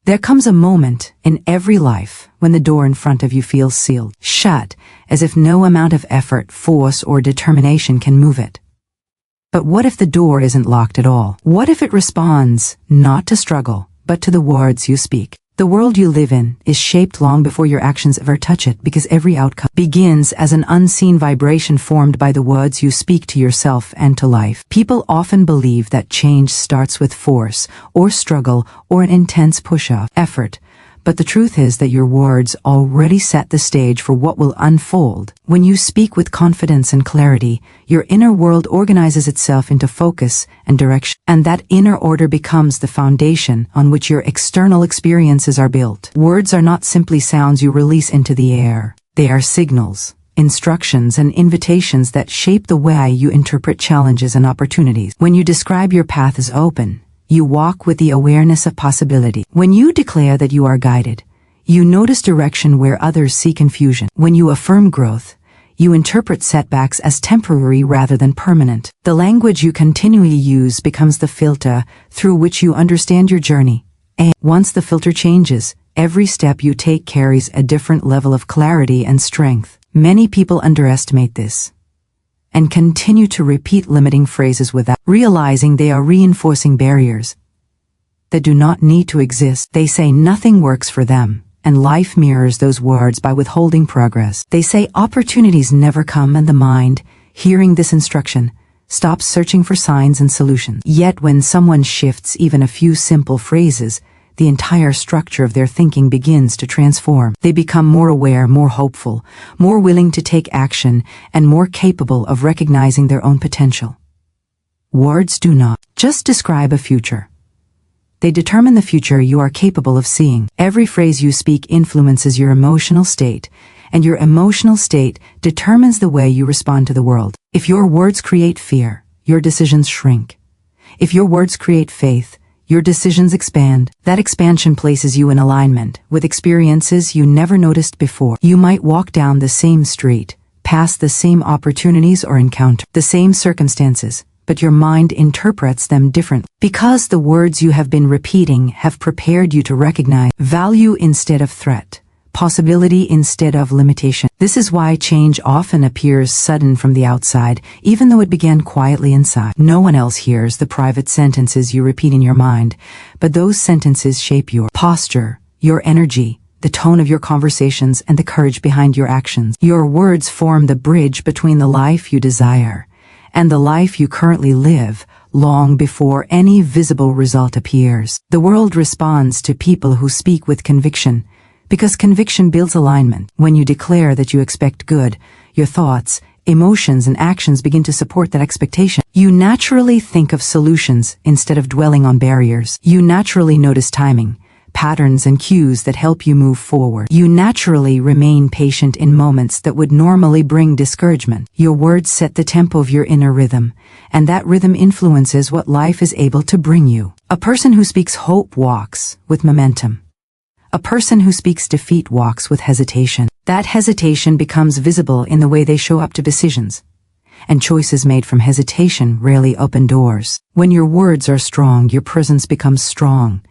There comes a moment in every life when the door in front of you feels sealed shut, as if no amount of effort, force, or determination can move it. But what if the door isn't locked at all? What if it responds not to struggle, but to the words you speak? The world you live in is shaped long before your actions ever touch it, because every outcome begins as an unseen vibration formed by the words you speak to yourself and to life. People often believe that change starts with force, or struggle, or an intense push-off effort. But the truth is that your words already set the stage for what will unfold. When you speak with confidence and clarity, your inner world organizes itself into focus and direction, and that inner order becomes the foundation on which your external experiences are built. Words are not simply sounds you release into the air. They are signals, instructions, and invitations that shape the way you interpret challenges and opportunities. When you describe your path as open, you walk with the awareness of possibility. When you declare that you are guided, you notice direction where others see confusion. When you affirm growth, you interpret setbacks as temporary rather than permanent. The language you continually use becomes the filter through which you understand your journey. And once the filter changes, every step you take carries a different level of clarity and strength. Many people underestimate this and continue to repeat limiting phrases without realizing they are reinforcing barriers that do not need to exist. They say nothing works for them, and life mirrors those words by withholding progress. They say opportunities never come, and the mind, hearing this instruction, stops searching for signs and solutions. Yet when someone shifts even a few simple phrases, the entire structure of their thinking begins to transform. They become more aware, more hopeful, more willing to take action, and more capable of recognizing their own potential. Words do not just describe a future. They determine the future you are capable of seeing. Every phrase you speak influences your emotional state, and your emotional state determines the way you respond to the world. If your words create fear, your decisions shrink. If your words create faith, your decisions expand. That expansion places you in alignment with experiences you never noticed before. You might walk down the same street, pass the same opportunities, or encounter the same circumstances, but your mind interprets them differently. Because the words you have been repeating have prepared you to recognize value instead of threat, possibility instead of limitation. This is why change often appears sudden from the outside, even though it began quietly inside. No one else hears the private sentences you repeat in your mind, but those sentences shape your posture, your energy, the tone of your conversations, and the courage behind your actions. Your words form the bridge between the life you desire and the life you currently live, long before any visible result appears. The world responds to people who speak with conviction, because conviction builds alignment. When you declare that you expect good, your thoughts, emotions, and actions begin to support that expectation. You naturally think of solutions instead of dwelling on barriers. You naturally notice timing, patterns, and cues that help you move forward. You naturally remain patient in moments that would normally bring discouragement. Your words set the tempo of your inner rhythm, and that rhythm influences what life is able to bring you. A person who speaks hope walks with momentum. A person who speaks defeat walks with hesitation. That hesitation becomes visible in the way they show up to decisions, and choices made from hesitation rarely open doors. When your words are strong, your presence becomes strong,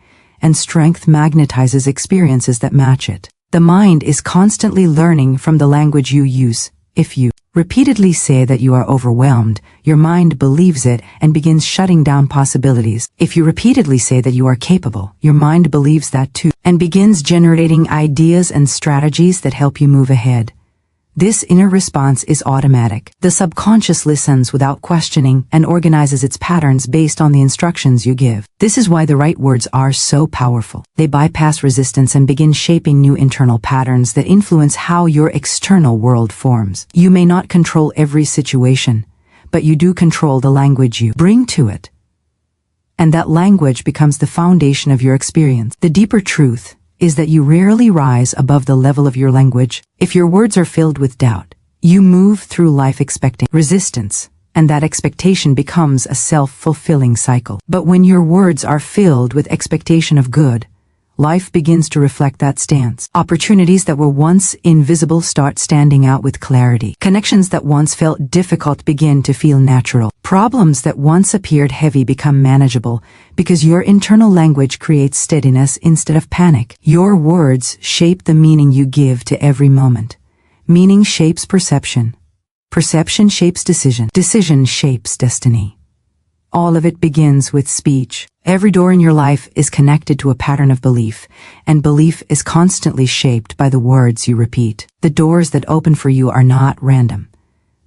and strength magnetizes experiences that match it. The mind is constantly learning from the language you use. If you repeatedly say that you are overwhelmed, your mind believes it and begins shutting down possibilities. If you repeatedly say that you are capable, your mind believes that too, and begins generating ideas and strategies that help you move ahead. This inner response is automatic. The subconscious listens without questioning and organizes its patterns based on the instructions you give. This is why the right words are so powerful. They bypass resistance and begin shaping new internal patterns that influence how your external world forms. You may not control every situation, but you do control the language you bring to it. And that language becomes the foundation of your experience. The deeper truth is that you rarely rise above the level of your language. If your words are filled with doubt, you move through life expecting resistance, and that expectation becomes a self-fulfilling cycle. But when your words are filled with expectation of good, life begins to reflect that stance. Opportunities that were once invisible start standing out with clarity. Connections that once felt difficult begin to feel natural. Problems that once appeared heavy become manageable because your internal language creates steadiness instead of panic. Your words shape the meaning you give to every moment. Meaning shapes perception. Perception shapes decision. Decision shapes destiny. All of it begins with speech. Every door in your life is connected to a pattern of belief, and belief is constantly shaped by the words you repeat. The doors that open for you are not random.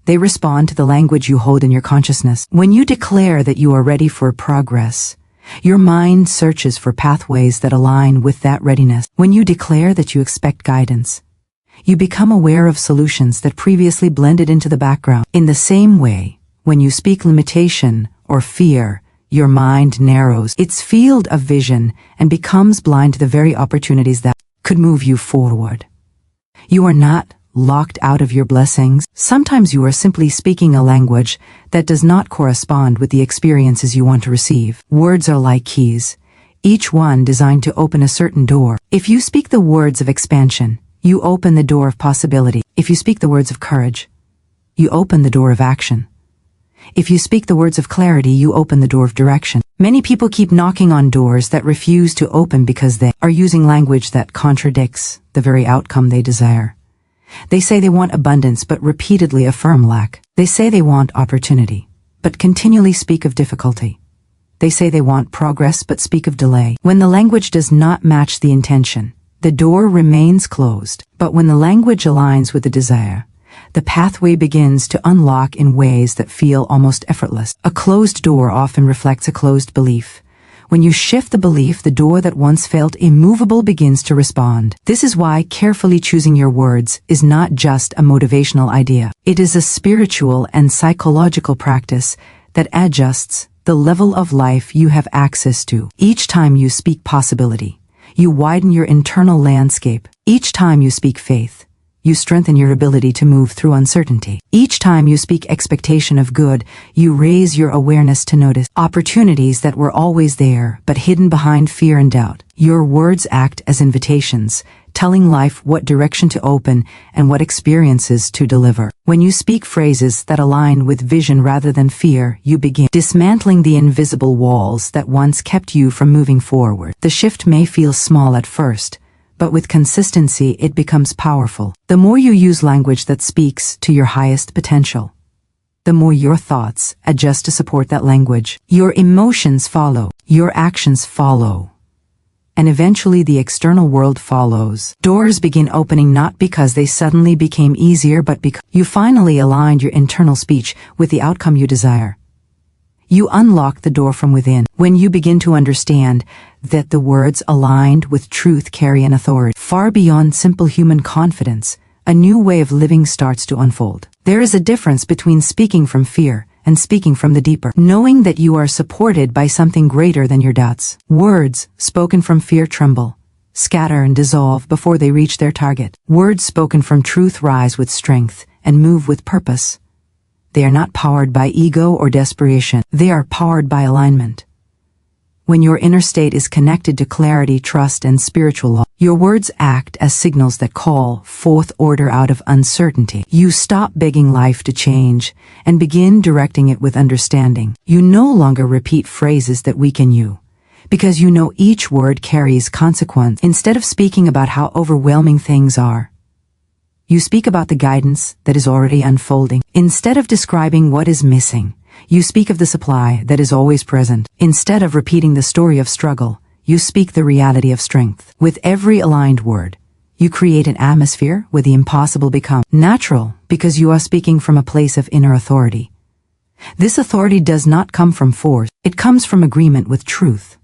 They respond to the language you hold in your consciousness. When you declare that you are ready for progress, your mind searches for pathways that align with that readiness. When you declare that you expect guidance, you become aware of solutions that previously blended into the background. In the same way, when you speak limitation or fear, your mind narrows its field of vision and becomes blind to the very opportunities that could move you forward. You are not locked out of your blessings. Sometimes you are simply speaking a language that does not correspond with the experiences you want to receive. Words are like keys, each one designed to open a certain door. If you speak the words of expansion, you open the door of possibility. If you speak the words of courage, you open the door of action. If you speak the words of clarity, you open the door of direction. Many people keep knocking on doors that refuse to open because they are using language that contradicts the very outcome they desire. They say they want abundance but repeatedly affirm lack. They say they want opportunity but continually speak of difficulty. They say they want progress but speak of delay. When the language does not match the intention, the door remains closed. But when the language aligns with the desire, the pathway begins to unlock in ways that feel almost effortless. A closed door often reflects a closed belief. When you shift the belief, the door that once felt immovable begins to respond. This is why carefully choosing your words is not just a motivational idea. It is a spiritual and psychological practice that adjusts the level of life you have access to. Each time you speak possibility, you widen your internal landscape. Each time you speak faith, you strengthen your ability to move through uncertainty. Each time you speak expectation of good, you raise your awareness to notice opportunities that were always there but hidden behind fear and doubt. Your words act as invitations, telling life what direction to open and what experiences to deliver. When you speak phrases that align with vision rather than fear, you begin dismantling the invisible walls that once kept you from moving forward. The shift may feel small at first, but with consistency it becomes powerful. The more you use language that speaks to your highest potential, the more your thoughts adjust to support that language. Your emotions follow, your actions follow, and eventually the external world follows. Doors begin opening not because they suddenly became easier, but because you finally aligned your internal speech with the outcome you desire. You unlock the door from within. When you begin to understand that the words aligned with truth carry an authority far beyond simple human confidence, a new way of living starts to unfold. There is a difference between speaking from fear and speaking from the deeper, knowing that you are supported by something greater than your doubts. Words spoken from fear tremble, scatter and dissolve before they reach their target. Words spoken from truth rise with strength and move with purpose. They are not powered by ego or desperation. They are powered by alignment. When your inner state is connected to clarity, trust, and spiritual law, your words act as signals that call forth order out of uncertainty. You stop begging life to change and begin directing it with understanding. You no longer repeat phrases that weaken you, because you know each word carries consequence. Instead of speaking about how overwhelming things are, you speak about the guidance that is already unfolding. Instead of describing what is missing, you speak of the supply that is always present. Instead of repeating the story of struggle, you speak the reality of strength. With every aligned word, you create an atmosphere where the impossible becomes natural because you are speaking from a place of inner authority. This authority does not come from force, it comes from agreement with truth.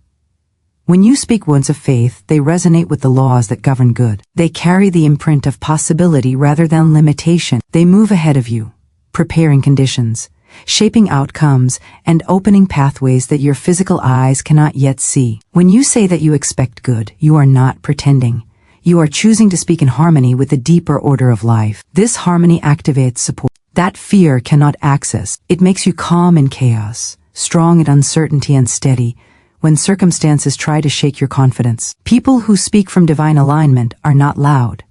When you speak words of faith, they resonate with the laws that govern good. They carry the imprint of possibility rather than limitation. They move ahead of you, preparing conditions, shaping outcomes, and opening pathways that your physical eyes cannot yet see. When you say that you expect good, you are not pretending. You are choosing to speak in harmony with the deeper order of life. This harmony activates support that fear cannot access. It makes you calm in chaos, strong in uncertainty, and steady when circumstances try to shake your confidence. People who speak from divine alignment are not loud.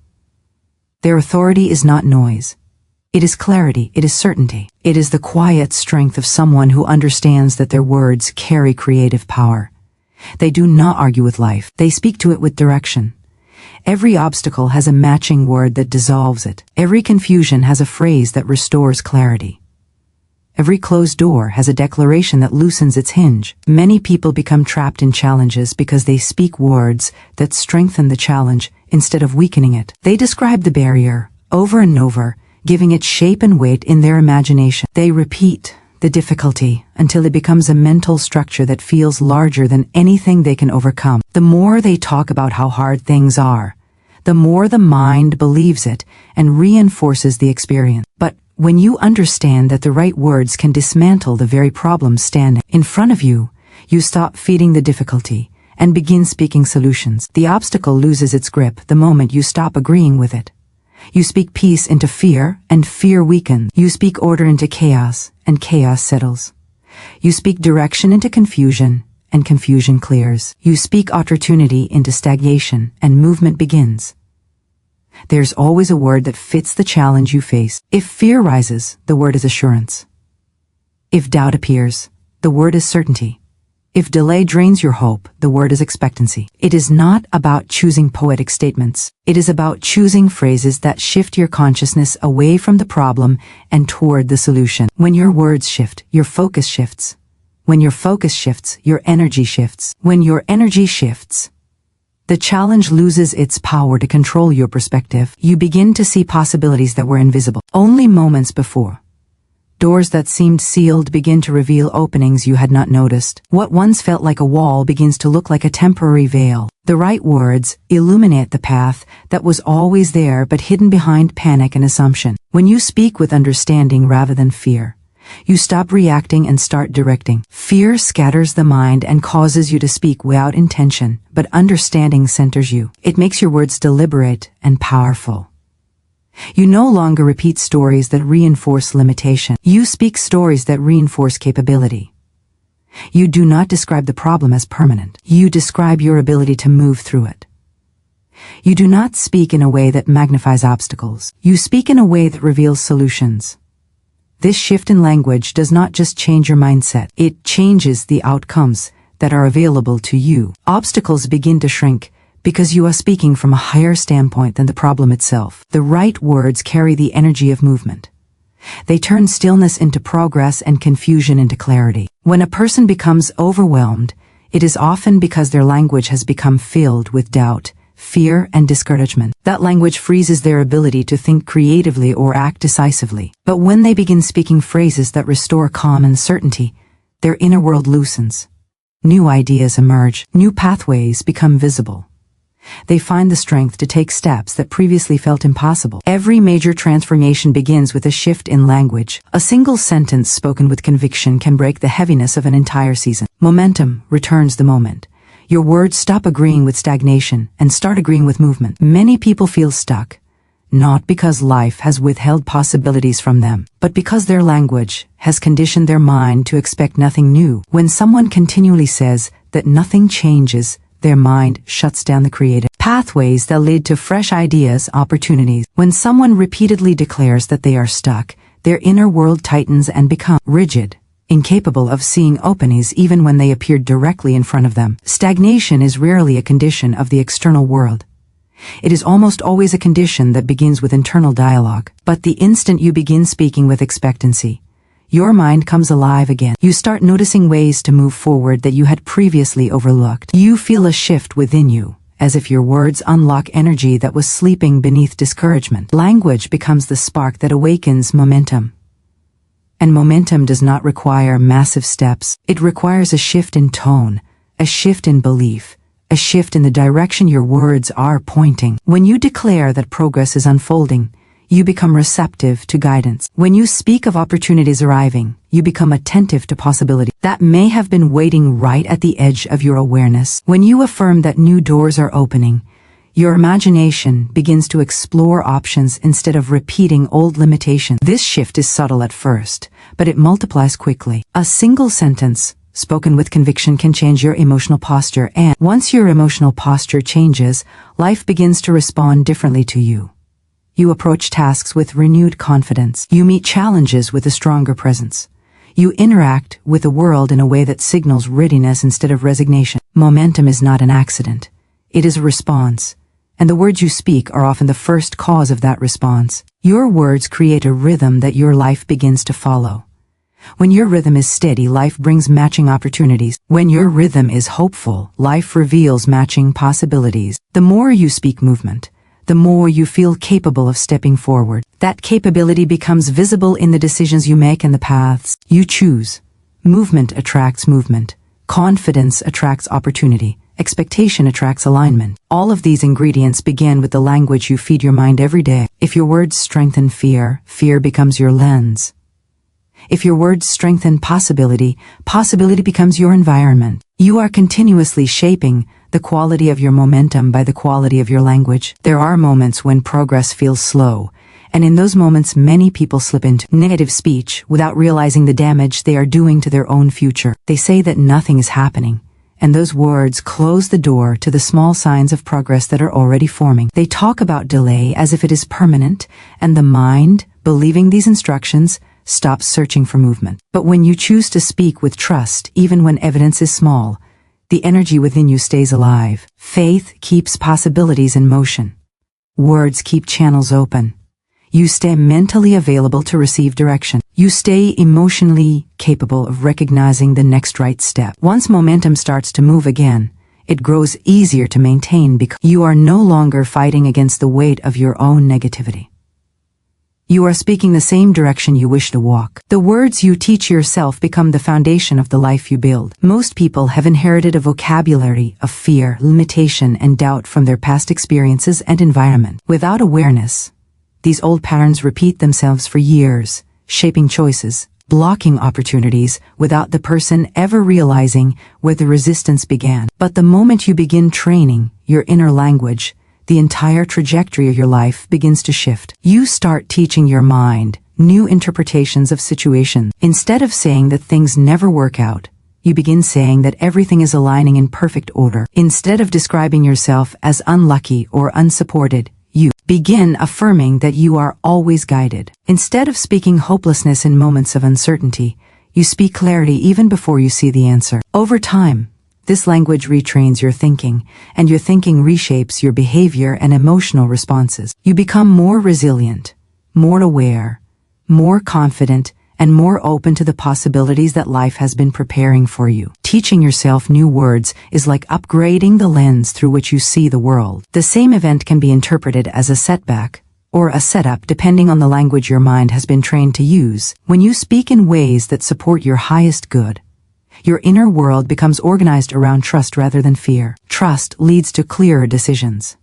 Their authority is not noise. It is clarity, it is certainty. It is the quiet strength of someone who understands that their words carry creative power. They do not argue with life, they speak to it with direction. Every obstacle has a matching word that dissolves it. Every confusion has a phrase that restores clarity. Every closed door has a declaration that loosens its hinge. Many people become trapped in challenges because they speak words that strengthen the challenge instead of weakening it. They describe the barrier over and over, giving it shape and weight in their imagination. They repeat the difficulty until it becomes a mental structure that feels larger than anything they can overcome. The more they talk about how hard things are, the more the mind believes it and reinforces the experience. But when you understand that the right words can dismantle the very problem standing in front of you, you stop feeding the difficulty and begin speaking solutions. The obstacle loses its grip the moment you stop agreeing with it. You speak peace into fear, and fear weakens. You speak order into chaos, and chaos settles. You speak direction into confusion, and confusion clears. You speak opportunity into stagnation, and movement begins. There's always a word that fits the challenge you face. If fear rises, the word is assurance. If doubt appears, the word is certainty. If delay drains your hope, the word is expectancy. It is not about choosing poetic statements. It is about choosing phrases that shift your consciousness away from the problem and toward the solution. When your words shift, your focus shifts. When your focus shifts, your energy shifts. When your energy shifts, the challenge loses its power to control your perspective. You begin to see possibilities that were invisible only moments before. Doors that seemed sealed begin to reveal openings you had not noticed. What once felt like a wall begins to look like a temporary veil. The right words illuminate the path that was always there but hidden behind panic and assumption. When you speak with understanding rather than fear, you stop reacting and start directing. Fear scatters the mind and causes you to speak without intention, but understanding centers you. It makes your words deliberate and powerful. You no longer repeat stories that reinforce limitation. You speak stories that reinforce capability. You do not describe the problem as permanent. You describe your ability to move through it. You do not speak in a way that magnifies obstacles. You speak in a way that reveals solutions. This shift in language does not just change your mindset, it changes the outcomes that are available to you. Obstacles begin to shrink because you are speaking from a higher standpoint than the problem itself. The right words carry the energy of movement. They turn stillness into progress and confusion into clarity. When a person becomes overwhelmed, it is often because their language has become filled with doubt, fear, and discouragement. That language freezes their ability to think creatively or act decisively. But when they begin speaking phrases that restore calm and certainty, their inner world loosens. New ideas emerge. New pathways become visible. They find the strength to take steps that previously felt impossible. Every major transformation begins with a shift in language. A single sentence spoken with conviction can break the heaviness of an entire season. Momentum returns the moment. Your words stop agreeing with stagnation and start agreeing with movement. Many people feel stuck, not because life has withheld possibilities from them, but because their language has conditioned their mind to expect nothing new. When someone continually says that nothing changes, their mind shuts down the creative pathways that lead to fresh ideas, opportunities. When someone repeatedly declares that they are stuck, their inner world tightens and becomes rigid, incapable of seeing openings even when they appear directly in front of them. Stagnation is rarely a condition of the external world. It is almost always a condition that begins with internal dialogue. But the instant you begin speaking with expectancy, your mind comes alive again. You start noticing ways to move forward that you had previously overlooked. You feel a shift within you, as if your words unlock energy that was sleeping beneath discouragement. Language becomes the spark that awakens momentum. And momentum does not require massive steps. It requires a shift in tone, a shift in belief, a shift in the direction your words are pointing. When you declare that progress is unfolding, you become receptive to guidance. When you speak of opportunities arriving, you become attentive to possibility that may have been waiting right at the edge of your awareness. When you affirm that new doors are opening, your imagination begins to explore options instead of repeating old limitations. This shift is subtle at first, but it multiplies quickly. A single sentence, spoken with conviction, can change your emotional posture, and once your emotional posture changes, life begins to respond differently to you. You approach tasks with renewed confidence. You meet challenges with a stronger presence. You interact with the world in a way that signals readiness instead of resignation. Momentum is not an accident. It is a response, and the words you speak are often the first cause of that response. Your words create a rhythm that your life begins to follow. When your rhythm is steady, life brings matching opportunities. When your rhythm is hopeful, life reveals matching possibilities. The more you speak movement, the more you feel capable of stepping forward. That capability becomes visible in the decisions you make and the paths you choose. Movement attracts movement. Confidence attracts opportunity. Expectation attracts alignment. All of these ingredients begin with the language you feed your mind every day. If your words strengthen fear, fear becomes your lens. If your words strengthen possibility, possibility becomes your environment. You are continuously shaping the quality of your momentum by the quality of your language. There are moments when progress feels slow, and in those moments many people slip into negative speech without realizing the damage they are doing to their own future. They say that nothing is happening, and those words close the door to the small signs of progress that are already forming. They talk about delay as if it is permanent, and the mind, believing these instructions, stops searching for movement. But when you choose to speak with trust, even when evidence is small, the energy within you stays alive. Faith keeps possibilities in motion. Words keep channels open. You stay mentally available to receive direction. You stay emotionally capable of recognizing the next right step. Once momentum starts to move again, it grows easier to maintain because you are no longer fighting against the weight of your own negativity. You are speaking the same direction you wish to walk. The words you teach yourself become the foundation of the life you build. Most people have inherited a vocabulary of fear, limitation, and doubt from their past experiences and environment. Without awareness, these old patterns repeat themselves for years, shaping choices, blocking opportunities without the person ever realizing where the resistance began. But the moment you begin training your inner language, the entire trajectory of your life begins to shift. You start teaching your mind new interpretations of situations. Instead of saying that things never work out, you begin saying that everything is aligning in perfect order. Instead of describing yourself as unlucky or unsupported, you begin affirming that you are always guided. Instead of speaking hopelessness in moments of uncertainty, you speak clarity even before you see the answer. Over time, this language retrains your thinking, and your thinking reshapes your behavior and emotional responses. You become more resilient, more aware, more confident, and more open to the possibilities that life has been preparing for you. Teaching yourself new words is like upgrading the lens through which you see the world. The same event can be interpreted as a setback or a setup depending on the language your mind has been trained to use. When you speak in ways that support your highest good, your inner world becomes organized around trust rather than fear. Trust leads to clearer decisions.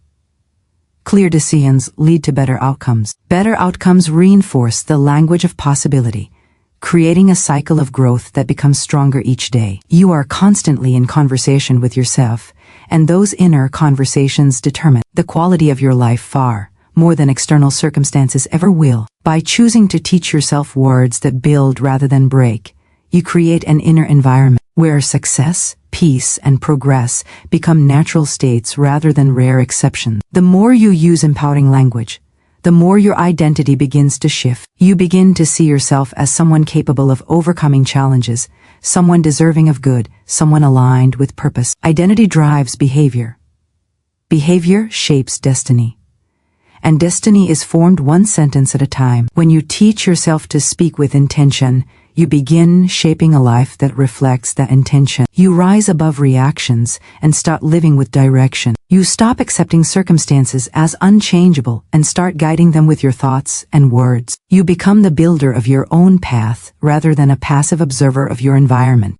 Clear decisions lead to better outcomes. Better outcomes reinforce the language of possibility, creating a cycle of growth that becomes stronger each day. You are constantly in conversation with yourself, and those inner conversations determine the quality of your life far more than external circumstances ever will. By choosing to teach yourself words that build rather than break, you create an inner environment where success, peace, and progress become natural states rather than rare exceptions. The more you use empowering language, the more your identity begins to shift. You begin to see yourself as someone capable of overcoming challenges, someone deserving of good, someone aligned with purpose. Identity drives behavior. Behavior shapes destiny. And destiny is formed one sentence at a time. When you teach yourself to speak with intention, you begin shaping a life that reflects that intention. You rise above reactions and start living with direction. You stop accepting circumstances as unchangeable and start guiding them with your thoughts and words. You become the builder of your own path rather than a passive observer of your environment.